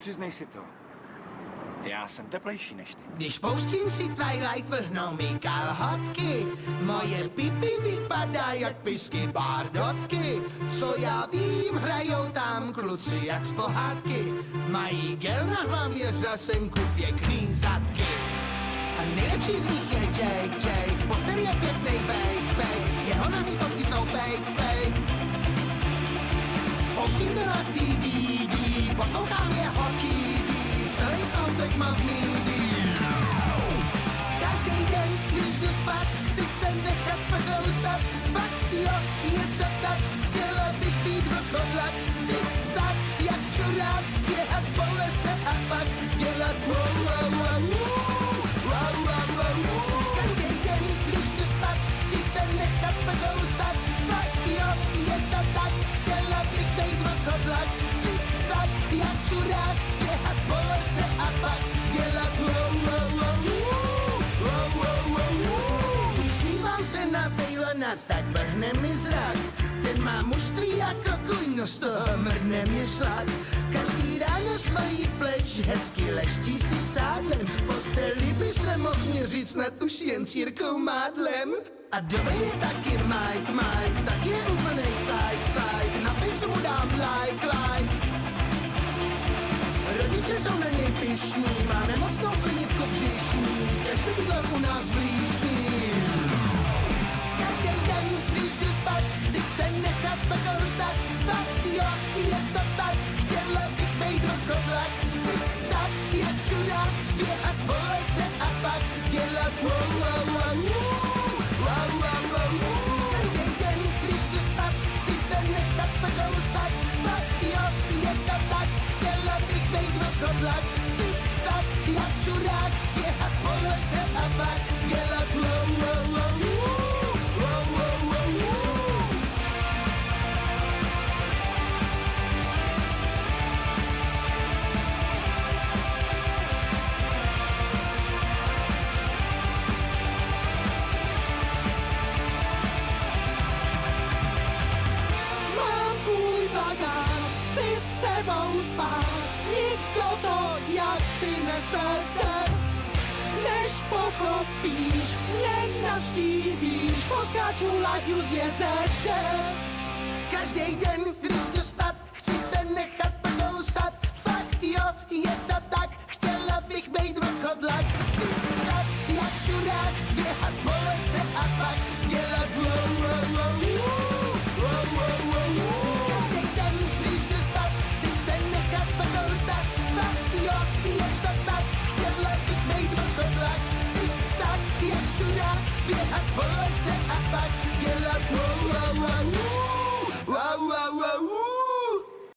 Přiznej si to. Já jsem teplejší než ty. Když pouštím si Twilight, vrhnou mi kalhotky. Moje pipi vypadá jak pisky bardotky. Co já vím, hrajou tam kluci jak z pohádky. Mají gel na hlavě, řasenku, pěkný zadky. A nejlepší z nich je Jake, v posteli je pěknej Bake, jeho nohy fotky jsou fake. Pouštím to na DVD, poslouchám jeho KD, celý soundtrack mám v mídi. Každý den, když jdu spát, chci se nechat pokousat. Fakt jo, je to tak, chtěla bych být vlkodlak. Zigzag, jak čurák, běhat po lese a pak dělat wow, wow, wow, wow, wow, wow. Každý den, když jdu spát, chci se nechat pokousat. Fakt jo, je to tak, chtěla bych být vlkodlak. Zigzag, jak čurák, běhat po lese a pak dělat wow, wow, wow, wow, wow, wow, wow. Když dívám se na Taylora, tak mrhne mi zrak. Ten má mužství jako kuň, no z toho mrhne mě šlak. Každý ráno svojí pleč hezky leští si sádlem. V posteli by se mohl měřit snad už jen s Jirkou Mádlem. A dobrý je taky Mike, tak je úplnej cajk. Na Facebooku mu dám like. Rodiče jsou na něj pyšní, má nemocnou slinivku břišní, kež by bydlel u nás v Líšní. Každý den, když jdu spát, chci se nechat pokousat. Fakt jo, je to tak, chtěla bych bejt vlkodlak. Zigzag, jak čurák, běhat po lese a pak dělat wow, wow, wow, wow, wow, wow, wow. Každý den, když jdu spát, chci se nechat pokousat. Fakt jo, je to tak, chtěla bych bejt vlkodlak. Zigzag, jak čurák, běhat po lese a pak dělat wow, wow, wow, wow, wow, wow, wow. Mám tvůj bagát, chci s tebou spát. Nikdo to jak ty nesvede. Než pochopíš, mě navštívíš, poskáču laďu z jezerce. Každý den, když jdu spát, chci se nechat pokousat. Fakt jo, je to tak, chtěla bych bejt vlkodlak. Zigzag, jak čurák, běhat po lese a pak dělat wow, wow, wow, wow, wow, wow, wow. Každý den, když jdu spát, chci se nechat pokousat. Fakt jo, je to tak, chtěla bych bejt vlkodlak. Zigzag, jak čurák, běhat po lese a pak dělat wow.